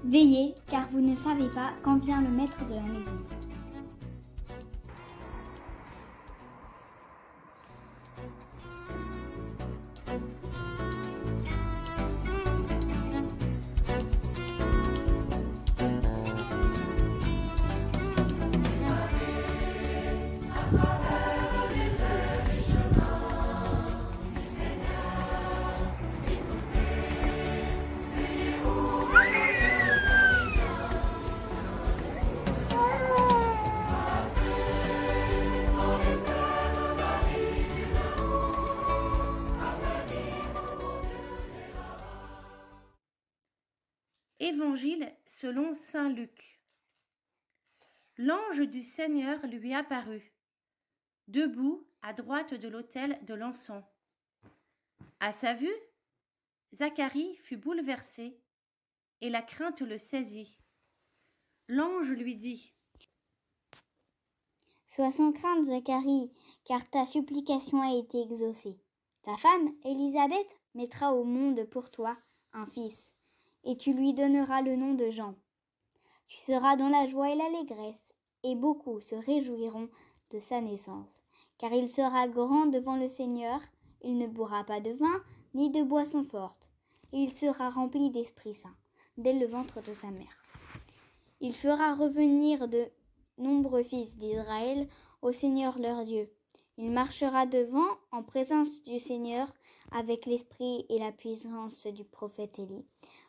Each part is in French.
Veillez, car vous ne savez pas quand vient le maître de la maison. Évangile selon saint Luc. L'ange du Seigneur lui apparut, debout à droite de l'autel de l'encens. À sa vue, Zacharie fut bouleversé, et la crainte le saisit. L'ange lui dit : « Sois sans crainte, Zacharie, car ta supplication a été exaucée. Ta femme, Élisabeth, mettra au monde pour toi un fils, et tu lui donneras le nom de Jean. Tu seras dans la joie et l'allégresse, et beaucoup se réjouiront de sa naissance, car il sera grand devant le Seigneur. Il ne boira pas de vin, ni de boisson forte, et il sera rempli d'Esprit Saint, dès le ventre de sa mère. Il fera revenir de nombreux fils d'Israël au Seigneur leur Dieu. Il marchera devant, en présence du Seigneur, avec l'esprit et la puissance du prophète Élie,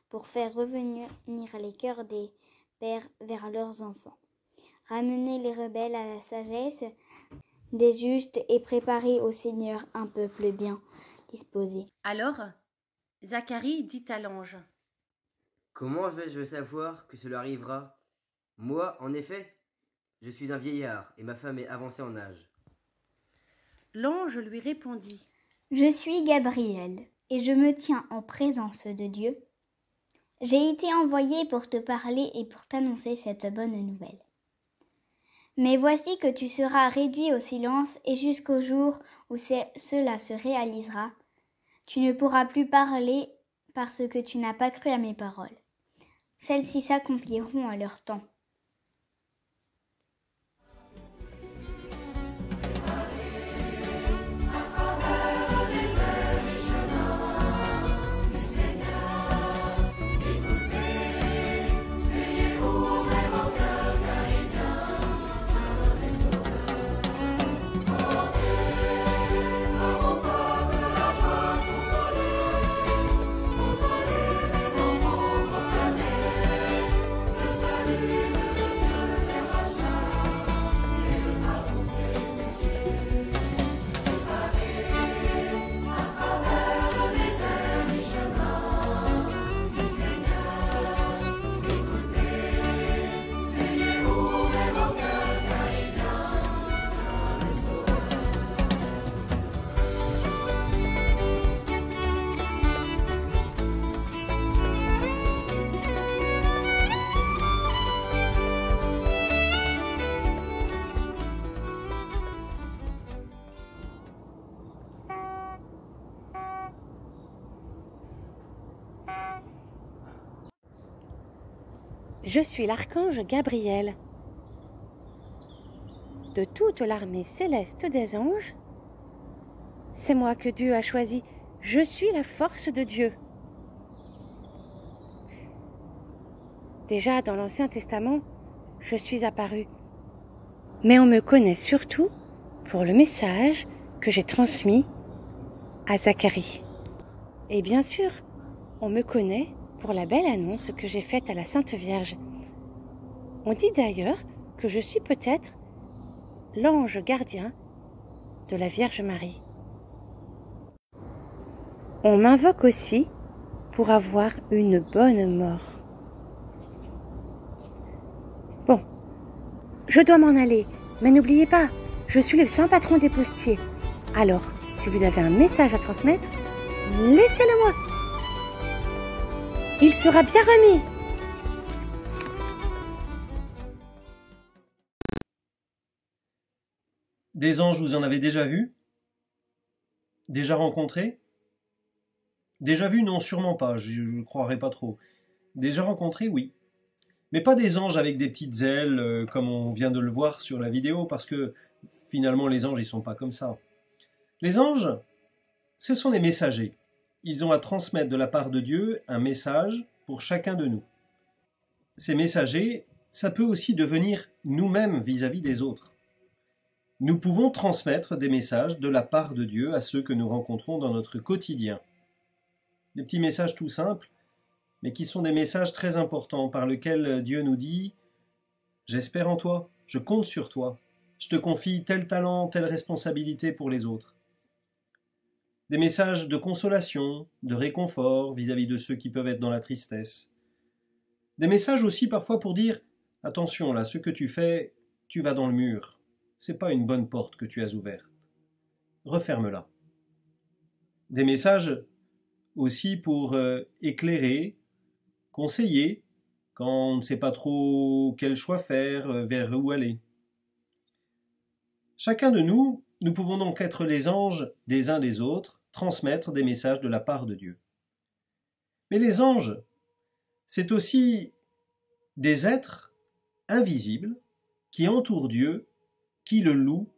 pour faire revenir les cœurs des pères vers leurs enfants, ramener les rebelles à la sagesse des justes et préparer au Seigneur un peuple bien disposé. » Alors, Zacharie dit à l'ange : « Comment vais-je savoir que cela arrivera ? Moi, en effet, je suis un vieillard et ma femme est avancée en âge. » L'ange lui répondit : « Je suis Gabriel et je me tiens en présence de Dieu. J'ai été envoyé pour te parler et pour t'annoncer cette bonne nouvelle. Mais voici que tu seras réduit au silence et jusqu'au jour où cela se réalisera, tu ne pourras plus parler parce que tu n'as pas cru à mes paroles. Celles-ci s'accompliront à leur temps. » Je suis l'archange Gabriel. De toute l'armée céleste des anges, c'est moi que Dieu a choisi. Je suis la force de Dieu. Déjà dans l'Ancien Testament, je suis apparu. Mais on me connaît surtout pour le message que j'ai transmis à Zacharie. Et bien sûr, on me connaît pour la belle annonce que j'ai faite à la Sainte Vierge. On dit d'ailleurs que je suis peut-être l'ange gardien de la Vierge Marie. On m'invoque aussi pour avoir une bonne mort. Bon, je dois m'en aller, mais n'oubliez pas, je suis le saint patron des postiers. Alors, si vous avez un message à transmettre, laissez-le-moi. Il sera bien remis. Des anges, vous en avez déjà vu? Déjà rencontré? Déjà vu, non, sûrement pas, je ne croirais pas trop. Déjà rencontré, oui. Mais pas des anges avec des petites ailes, comme on vient de le voir sur la vidéo, parce que finalement les anges, ils sont pas comme ça. Les anges, ce sont des messagers. Ils ont à transmettre de la part de Dieu un message pour chacun de nous. Ces messagers, ça peut aussi devenir nous-mêmes vis-à-vis des autres. Nous pouvons transmettre des messages de la part de Dieu à ceux que nous rencontrons dans notre quotidien. Des petits messages tout simples, mais qui sont des messages très importants par lesquels Dieu nous dit « J'espère en toi, je compte sur toi, je te confie tel talent, telle responsabilité pour les autres. » Des messages de consolation, de réconfort vis-à-vis de ceux qui peuvent être dans la tristesse. Des messages aussi parfois pour dire « Attention là, ce que tu fais, tu vas dans le mur. C'est pas une bonne porte que tu as ouverte. Referme-la. » Des messages aussi pour éclairer, conseiller, quand on ne sait pas trop quel choix faire, vers où aller. Chacun de nous, nous pouvons donc être les anges des uns des autres, transmettre des messages de la part de Dieu. Mais les anges, c'est aussi des êtres invisibles qui entourent Dieu, qui le louent,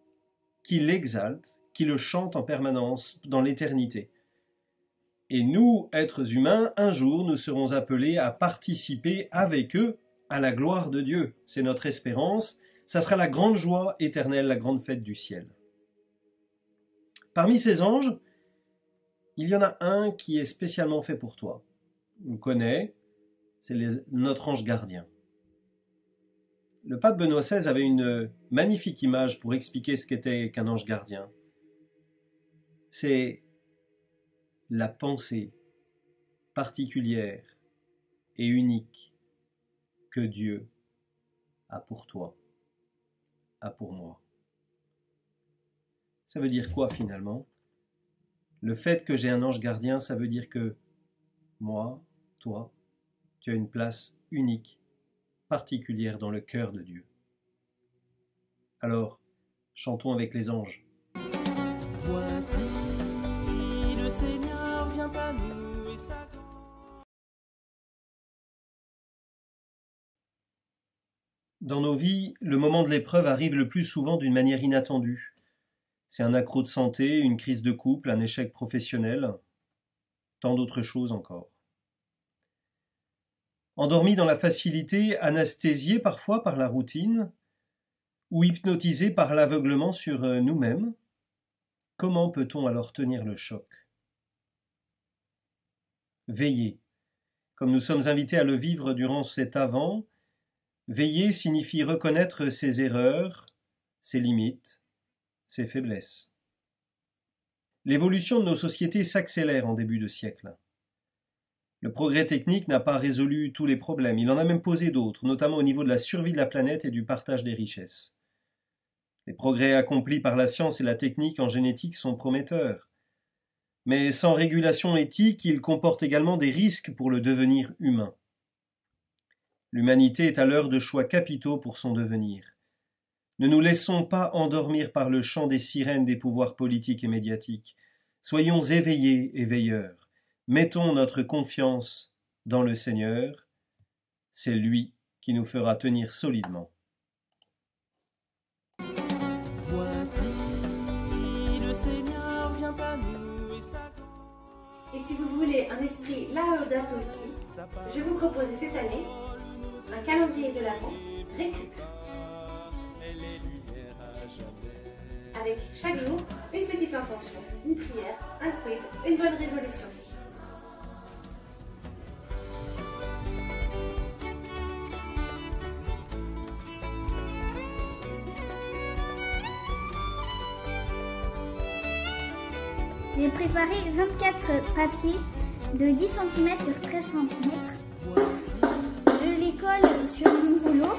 qui l'exaltent, qui le chantent en permanence dans l'éternité. Et nous, êtres humains, un jour, nous serons appelés à participer avec eux à la gloire de Dieu. C'est notre espérance. Ça sera la grande joie éternelle, la grande fête du ciel. Parmi ces anges, il y en a un qui est spécialement fait pour toi. On le connaît, c'est notre ange gardien. Le pape Benoît XVI avait une magnifique image pour expliquer ce qu'était qu'un ange gardien. C'est la pensée particulière et unique que Dieu a pour toi, a pour moi. Ça veut dire quoi finalement? Le fait que j'ai un ange gardien, ça veut dire que moi, toi, tu as une place unique, particulière dans le cœur de Dieu. Alors, chantons avec les anges. Voici le Seigneur vient à nous et sa grâce. Dans nos vies, le moment de l'épreuve arrive le plus souvent d'une manière inattendue. C'est un accroc de santé, une crise de couple, un échec professionnel, tant d'autres choses encore. Endormis dans la facilité, anesthésiés parfois par la routine, ou hypnotisés par l'aveuglement sur nous-mêmes, comment peut-on alors tenir le choc? Veiller. Comme nous sommes invités à le vivre durant cet avant, veiller signifie reconnaître ses erreurs, ses limites, ses faiblesses. L'évolution de nos sociétés s'accélère en début de siècle. Le progrès technique n'a pas résolu tous les problèmes, il en a même posé d'autres, notamment au niveau de la survie de la planète et du partage des richesses. Les progrès accomplis par la science et la technique en génétique sont prometteurs. Mais sans régulation éthique, ils comportent également des risques pour le devenir humain. L'humanité est à l'heure de choix capitaux pour son devenir. Ne nous laissons pas endormir par le chant des sirènes des pouvoirs politiques et médiatiques. Soyons éveillés et veilleurs. Mettons notre confiance dans le Seigneur. C'est lui qui nous fera tenir solidement. Voici le Seigneur vient à nous et sa grâce. Et si vous voulez un esprit Laudato aussi, je vais vous proposer cette année un calendrier de l'Avent Récup. Avec chaque jour une petite intention, une prière, un quiz, une bonne résolution. J'ai préparé 24 papiers de 10 cm sur 13 cm. Je les colle sur mon rouleau